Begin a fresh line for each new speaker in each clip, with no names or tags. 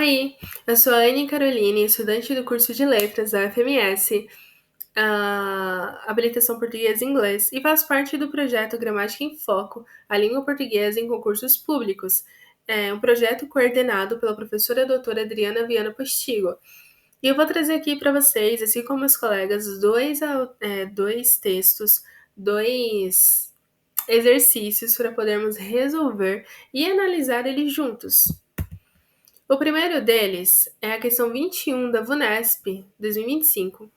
Oi, eu sou a Anne Caroline, estudante do curso de Letras da UFMS, habilitação português e inglês, e faço parte do projeto Gramática em Foco, a língua portuguesa em concursos públicos. É um projeto coordenado pela professora doutora Adriana Viana Postigo. E eu vou trazer aqui para vocês, assim como os colegas, dois textos, dois exercícios para podermos resolver e analisar eles juntos. O primeiro deles é a questão 21 da VUNESP 2025,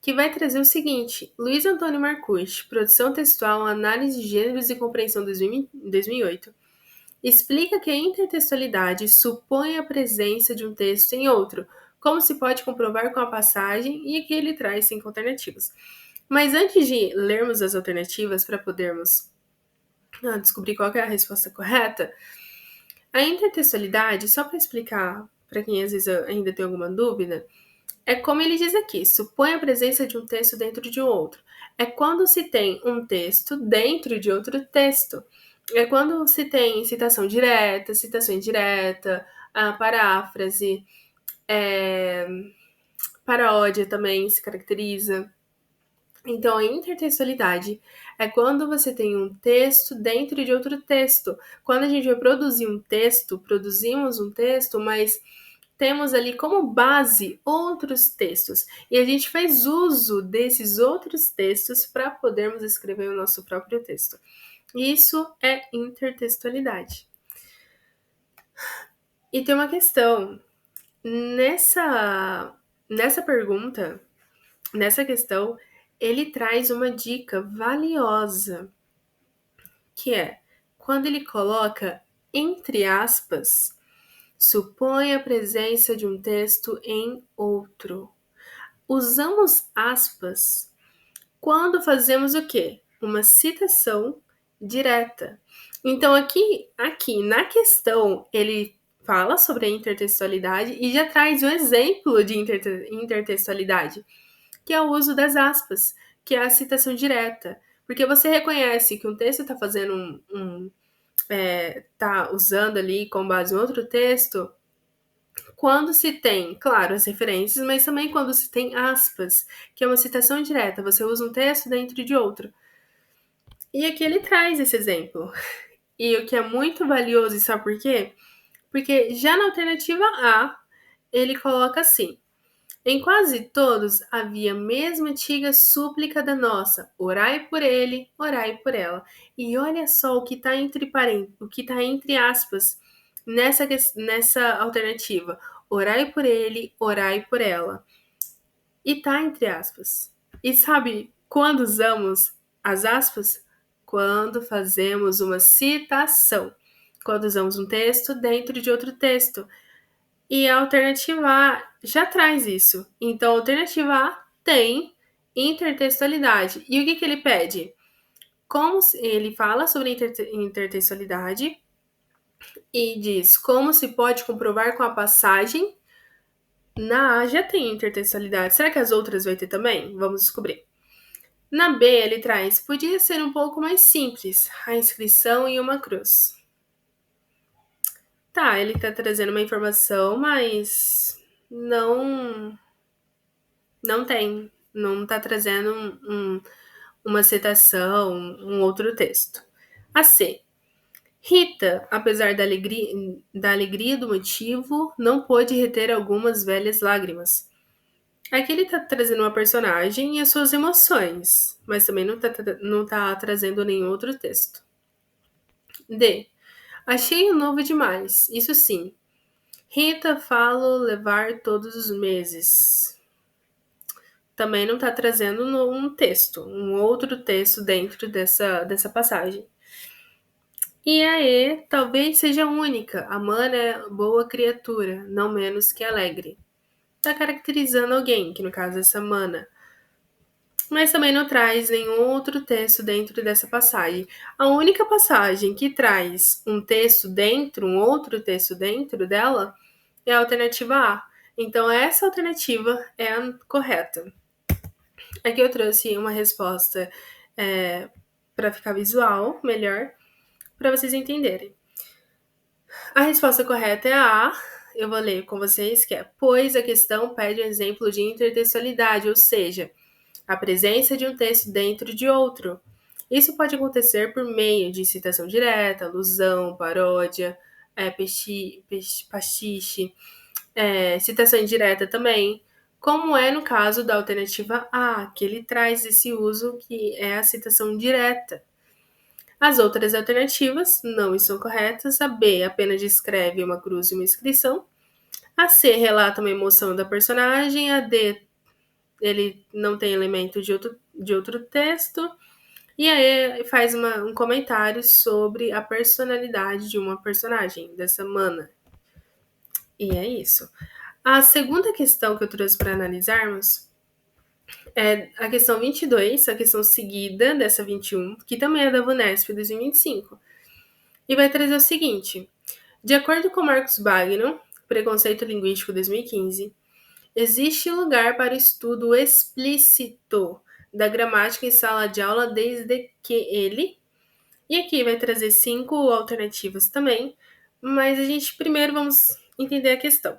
que vai trazer o seguinte: Luiz Antônio Marcucci, Produção Textual, Análise de Gêneros e Compreensão 2008, explica que a intertextualidade supõe a presença de um texto em outro, como se pode comprovar com a passagem, e aqui ele traz 5 alternativas. Mas antes de lermos as alternativas para podermos descobrir qual é a resposta correta, a intertextualidade, só para explicar para quem às vezes ainda tem alguma dúvida, é como ele diz aqui: supõe a presença de um texto dentro de um outro. É quando se tem um texto dentro de outro texto. É quando se tem citação direta, citação indireta, a paráfrase, paródia também se caracteriza. Então, a intertextualidade é quando você tem um texto dentro de outro texto. Quando a gente vai produzir um texto, produzimos um texto, mas temos ali como base outros textos. E a gente faz uso desses outros textos para podermos escrever o nosso próprio texto. Isso é intertextualidade. E tem uma questão. Nessa pergunta, nessa questão, ele traz uma dica valiosa, que é quando ele coloca entre aspas, supõe a presença de um texto em outro. Usamos aspas quando fazemos o quê? Uma citação direta. Então, aqui na questão, ele fala sobre a intertextualidade e já traz um exemplo de intertextualidade, que é o uso das aspas, que é a citação direta. Porque você reconhece que um texto está fazendo tá usando ali com base em outro texto, quando se tem, claro, as referências, mas também quando se tem aspas, que é uma citação direta, você usa um texto dentro de outro. E aqui ele traz esse exemplo. E o que é muito valioso, e sabe por quê? Porque já na alternativa A, ele coloca assim: em quase todos havia a mesma antiga súplica da nossa, orai por ele, orai por ela. E olha só o que está o que está entre aspas nessa alternativa. Orai por ele, orai por ela. E tá entre aspas. E sabe quando usamos as aspas? Quando fazemos uma citação. Quando usamos um texto dentro de outro texto. E a alternativa A já traz isso. Então, a alternativa A tem intertextualidade. E o que ele pede? Ele fala sobre intertextualidade e diz como se pode comprovar com a passagem. Na A já tem intertextualidade. Será que as outras vai ter também? Vamos descobrir. Na B, ele traz: podia ser um pouco mais simples, a inscrição em uma cruz. Tá, ele tá trazendo uma informação, mas não tem. Não tá trazendo uma citação, um outro texto. A C. Rita, apesar da alegria do motivo, não pôde reter algumas velhas lágrimas. Aqui ele tá trazendo uma personagem e as suas emoções, mas também não tá trazendo nenhum outro texto. D. Achei o novo demais, isso sim. Rita falo levar todos os meses. Também não tá trazendo um texto, um outro texto dentro dessa passagem. E a E talvez seja única. A Mana é boa criatura, não menos que alegre. Tá caracterizando alguém, que no caso é essa Mana. Mas também não traz nenhum outro texto dentro dessa passagem. A única passagem que traz um texto dentro, um outro texto dentro dela, é a alternativa A. Então, essa alternativa é a correta. Aqui eu trouxe uma resposta para ficar visual melhor, para vocês entenderem. A resposta correta é a A, eu vou ler com vocês, que é: pois a questão pede um exemplo de intertextualidade, ou seja, a presença de um texto dentro de outro. Isso pode acontecer por meio de citação direta, alusão, paródia, pastiche, citação indireta também, como é no caso da alternativa A, que ele traz esse uso que é a citação direta. As outras alternativas não estão corretas. A B apenas descreve uma cruz e uma inscrição. A C relata uma emoção da personagem. A D, ele não tem elemento de outro texto. E aí faz um comentário sobre a personalidade de uma personagem, dessa Mana. E é isso. A segunda questão que eu trouxe para analisarmos é a questão 22, a questão seguida dessa 21, que também é da VUNESP 2025. E vai trazer o seguinte: de acordo com Marcos Bagno, Preconceito Linguístico 2015, existe lugar para o estudo explícito da gramática em sala de aula desde que ele... E aqui vai trazer 5 alternativas também, mas a gente primeiro vamos entender a questão.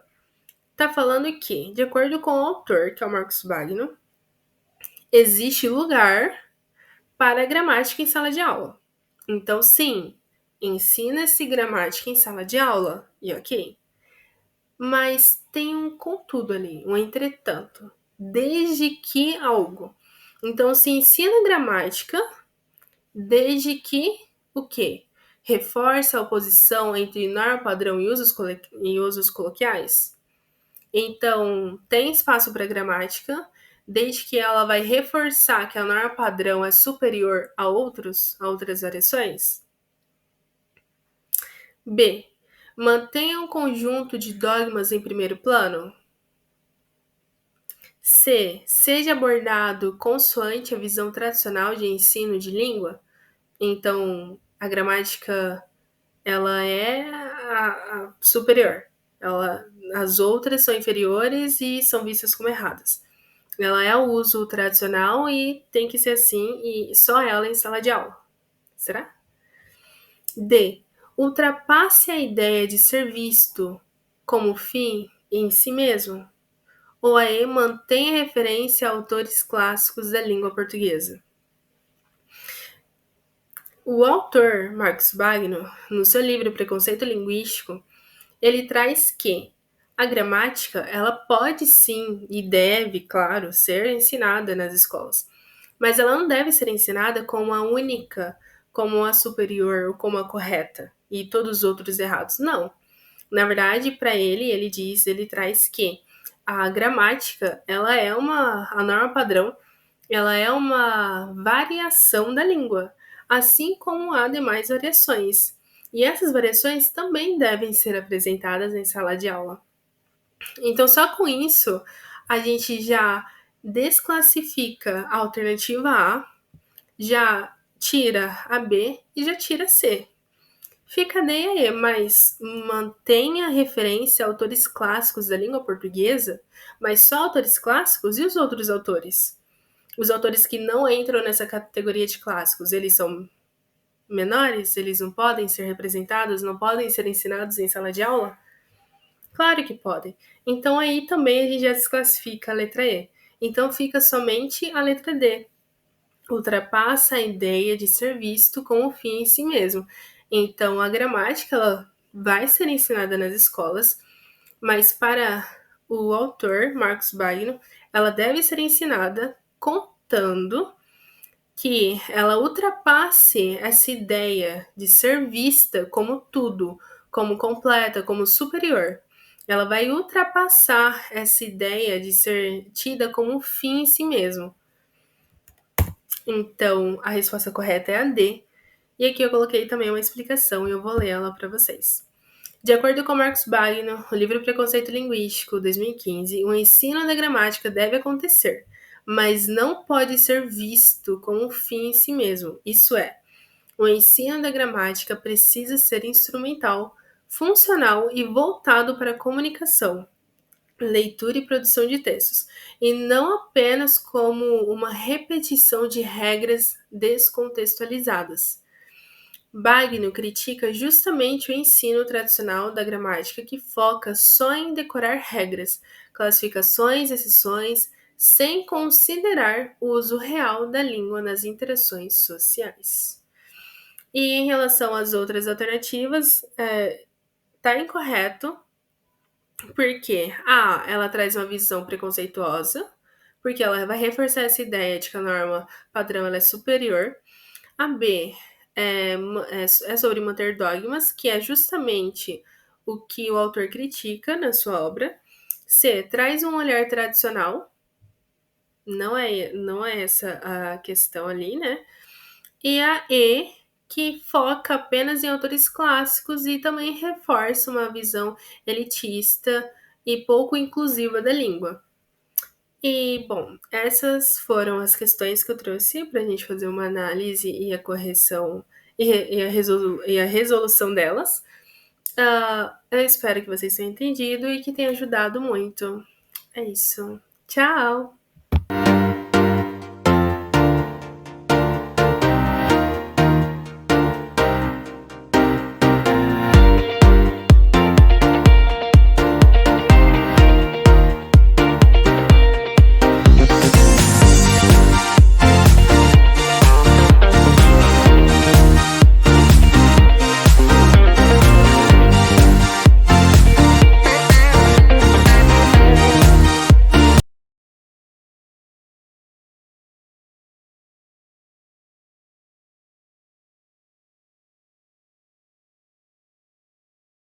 Tá falando que, de acordo com o autor, que é o Marcos Bagno, existe lugar para a gramática em sala de aula. Então, sim, ensina-se gramática em sala de aula, e ok. Mas tem um contudo ali, um entretanto. Desde que algo. Então, se ensina gramática, desde que o quê? Reforça a oposição entre norma padrão e usos coloquiais? Então, tem espaço para gramática, desde que ela vai reforçar que a norma padrão é superior a outras variações? B. Mantenha um conjunto de dogmas em primeiro plano? C. Seja abordado consoante a visão tradicional de ensino de língua? Então, a gramática, ela é a superior. As outras são inferiores e são vistas como erradas. Ela é o uso tradicional e tem que ser assim, e só ela em sala de aula. Será? D. Ultrapasse a ideia de ser visto como fim em si mesmo? Ou a E mantém referência a autores clássicos da língua portuguesa? O autor, Marcos Bagno, no seu livro Preconceito Linguístico, ele traz que a gramática, ela pode sim e deve, claro, ser ensinada nas escolas, mas ela não deve ser ensinada como a única, como a superior ou como a correta e todos os outros errados. Não. Na verdade, para ele traz que a gramática, ela é a norma padrão, ela é uma variação da língua, assim como há demais variações. E essas variações também devem ser apresentadas em sala de aula. Então, só com isso, a gente já desclassifica a alternativa A, já tira a B e já tira a C. Fica a D e a E, mas mantenha referência a autores clássicos da língua portuguesa, mas só autores clássicos e os outros autores? Os autores que não entram nessa categoria de clássicos, eles são menores? Eles não podem ser representados? Não podem ser ensinados em sala de aula? Claro que podem. Então aí também a gente já desclassifica a letra E. Então fica somente a letra D. Ultrapassa a ideia de ser visto como fim em si mesmo. Então a gramática, ela vai ser ensinada nas escolas, mas para o autor, Marcos Bagno, ela deve ser ensinada contando que ela ultrapasse essa ideia de ser vista como tudo, como completa, como superior. Ela vai ultrapassar essa ideia de ser tida como um fim em si mesmo. Então, a resposta correta é a D. E aqui eu coloquei também uma explicação e eu vou ler ela para vocês. De acordo com Marcos Bagno, o livro Preconceito Linguístico, 2015, o ensino da gramática deve acontecer, mas não pode ser visto como um fim em si mesmo. Isso é, o ensino da gramática precisa ser instrumental, funcional e voltado para a comunicação, leitura e produção de textos, e não apenas como uma repetição de regras descontextualizadas. Bagno critica justamente o ensino tradicional da gramática que foca só em decorar regras, classificações, exceções, sem considerar o uso real da língua nas interações sociais. E em relação às outras alternativas, tá incorreto, porque ela traz uma visão preconceituosa, porque ela vai reforçar essa ideia de que a norma padrão ela é superior. A B é sobre manter dogmas, que é justamente o que o autor critica na sua obra. C traz um olhar tradicional, não é essa a questão ali, né? E a E, que foca apenas em autores clássicos e também reforça uma visão elitista e pouco inclusiva da língua. E, bom, essas foram as questões que eu trouxe para a gente fazer uma análise e a correção e a resolução delas. Eu espero que vocês tenham entendido e que tenha ajudado muito. É isso. Tchau!